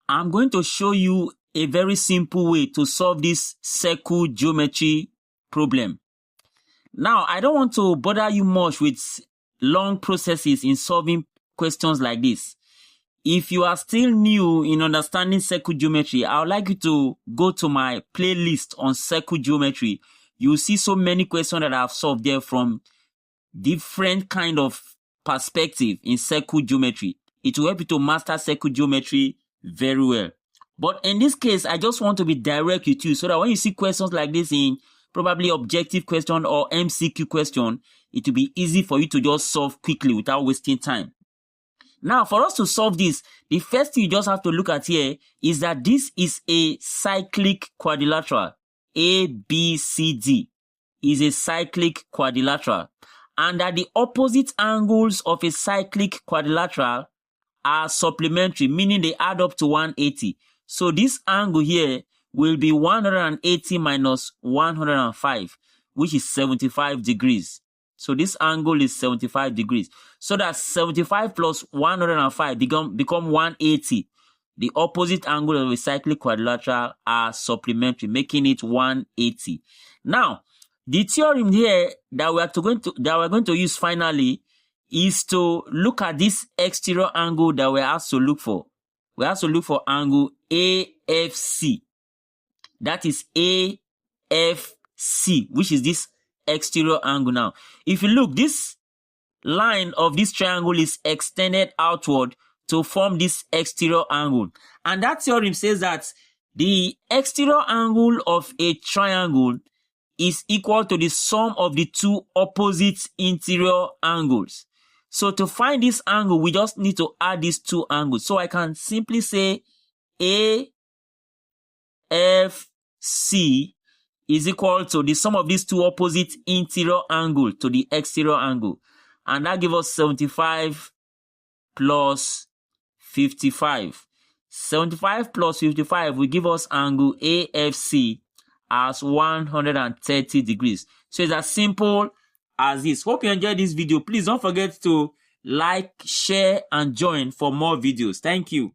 I'm going to show you a very simple way to solve this circle geometry problem. Now, I don't want to bother you much with long processes in solving questions like this. If you are still new in understanding circle geometry, I would like you to go to my playlist on circle geometry. You'll see so many questions that I've solved there from different kind of perspective in circle geometry. It will help you to master circle geometry very well. But in this case, I just want to be direct with you so that when you see questions like this in probably objective question or MCQ question, it will be easy for you to just solve quickly without wasting time. Now, for us to solve this, the first thing you just have to look at here is that this is a cyclic quadrilateral. A, B, C, D is a cyclic quadrilateral. And that the opposite angles of a cyclic quadrilateral are supplementary, meaning they add up to 180. So this angle here will be 180 minus 105, which is 75 degrees. So this angle is 75 degrees. So that 75 plus 105 become 180. The opposite angle of a cyclic quadrilateral are supplementary, making it 180. Now, the theorem here that we're going to use finally is to look at this exterior angle that we're asked to look for. We have to look for angle AFC. That is AFC, which is this exterior angle now. If you look, this line of this triangle is extended outward to form this exterior angle. And that theorem says that the exterior angle of a triangle is equal to the sum of the two opposite interior angles. So to find this angle, we just need to add these two angles. So I can simply say AFC is equal to the sum of these two opposite interior angles to the exterior angle. And that gives us 75 plus 55. 75 plus 55 will give us angle AFC as 130 degrees. So it's as simple as this. Hope you enjoyed this video. Please don't forget to like, share, and join for more videos. Thank you.